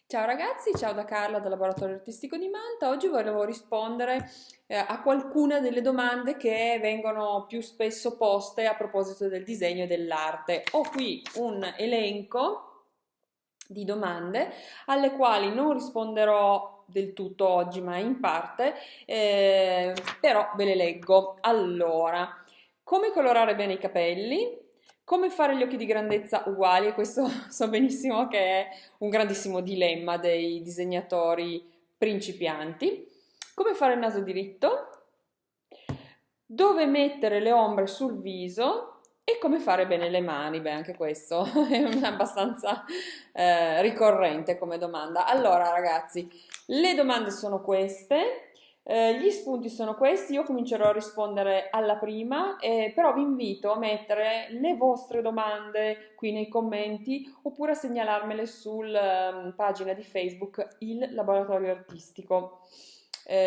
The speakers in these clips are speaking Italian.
Ciao ragazzi, ciao da Carla dal Laboratorio Artistico di Manta. Oggi volevo rispondere a qualcuna delle domande che vengono più spesso poste a proposito del disegno e dell'arte. Ho qui un elenco di domande alle quali non risponderò del tutto oggi, ma in parte, però ve le leggo. Allora, come colorare bene i capelli? Come fare gli occhi di grandezza uguali? E questo so benissimo che è un grandissimo dilemma dei disegnatori principianti. Come fare il naso diritto? Dove mettere le ombre sul viso e come fare bene le mani? Beh, anche questo è abbastanza ricorrente come domanda. Allora, ragazzi, le domande sono queste. Gli spunti sono questi, io comincerò a rispondere alla prima, però vi invito a mettere le vostre domande qui nei commenti oppure a segnalarmele sulla pagina di Facebook Il Laboratorio Artistico.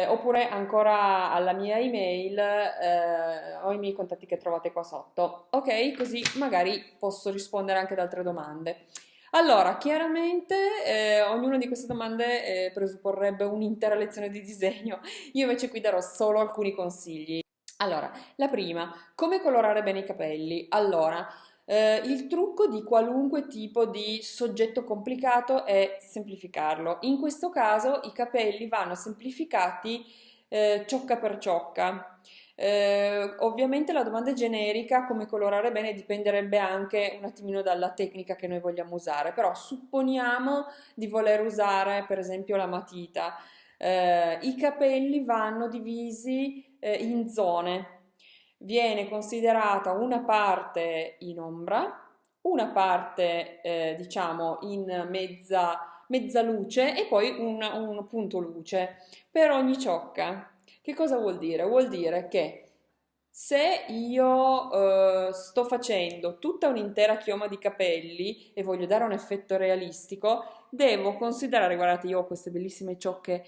Oppure ancora alla mia email o i miei contatti che trovate qua sotto. Ok, così magari posso rispondere anche ad altre domande. Allora, chiaramente ognuna di queste domande presupporrebbe un'intera lezione di disegno, io invece qui darò solo alcuni consigli. Allora, la prima, come colorare bene i capelli? Allora, il trucco di qualunque tipo di soggetto complicato è semplificarlo. In questo caso i capelli vanno semplificati ciocca per ciocca. Ovviamente la domanda è generica, come colorare bene dipenderebbe anche un attimino dalla tecnica che noi vogliamo usare, però supponiamo di voler usare per esempio la matita. I capelli vanno divisi in zone. Viene considerata una parte in ombra, una parte diciamo in mezza luce e poi un punto luce per ogni ciocca. Che cosa vuol dire? Vuol dire che se io sto facendo tutta un'intera chioma di capelli e voglio dare un effetto realistico, devo considerare, guardate, io ho queste bellissime ciocche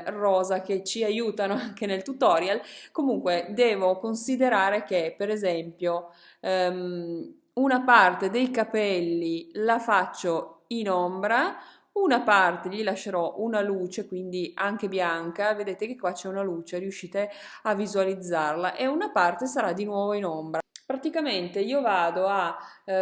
rosa che ci aiutano anche nel tutorial. Comunque, devo considerare che, per esempio, una parte dei capelli la faccio in ombra, una parte gli lascerò una luce, quindi anche bianca, vedete che qua c'è una luce, riuscite a visualizzarla, e una parte sarà di nuovo in ombra. Praticamente io vado a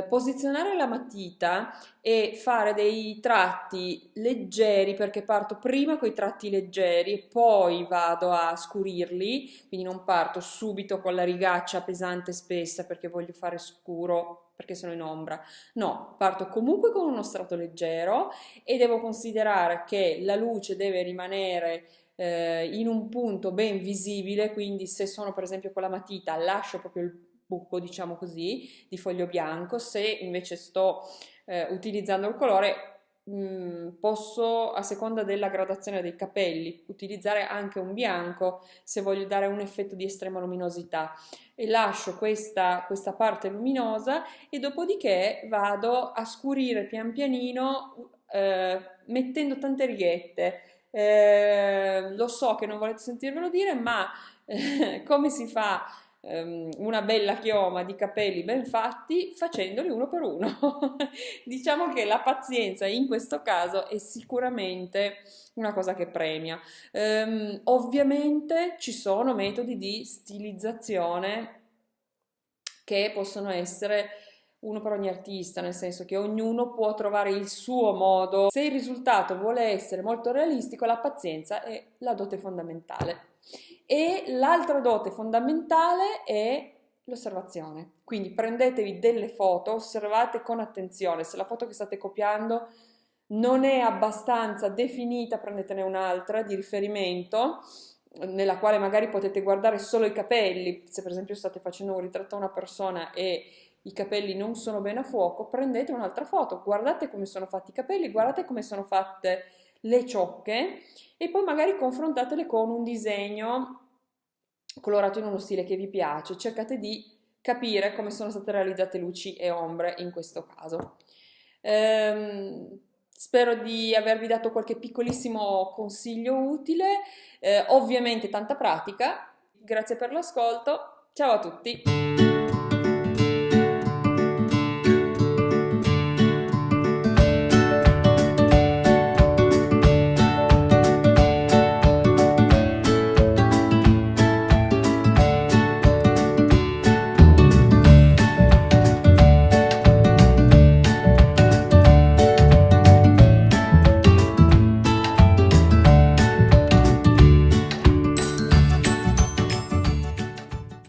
posizionare la matita e fare dei tratti leggeri perché parto prima con i tratti leggeri e poi vado a scurirli, quindi non parto subito con la rigaccia pesante e spessa perché voglio fare scuro perché sono in ombra. No, parto comunque con uno strato leggero e devo considerare che la luce deve rimanere in un punto ben visibile, quindi se sono per esempio con la matita lascio proprio il buco, diciamo così, di foglio bianco, se invece sto utilizzando il colore posso, a seconda della gradazione dei capelli, utilizzare anche un bianco se voglio dare un effetto di estrema luminosità e lascio questa parte luminosa e dopodiché vado a scurire pian pianino mettendo tante righette. Lo so che non volete sentirvelo dire, ma come si fa una bella chioma di capelli ben fatti facendoli uno per uno? Diciamo che la pazienza in questo caso è sicuramente una cosa che premia. Ovviamente ci sono metodi di stilizzazione che possono essere uno per ogni artista, nel senso che ognuno può trovare il suo modo. Se il risultato vuole essere molto realistico, la pazienza è la dote fondamentale. E l'altra dote fondamentale è l'osservazione. Quindi prendetevi delle foto, osservate con attenzione. Se la foto che state copiando non è abbastanza definita, prendetene un'altra di riferimento nella quale magari potete guardare solo i capelli. Se per esempio state facendo un ritratto a una persona e i capelli non sono bene a fuoco, prendete un'altra foto, guardate come sono fatti i capelli, guardate come sono fatte le ciocche e poi magari confrontatele con un disegno colorato in uno stile che vi piace, cercate di capire come sono state realizzate luci e ombre in questo caso. Spero di avervi dato qualche piccolissimo consiglio utile, ovviamente tanta pratica. Grazie per l'ascolto, ciao a tutti!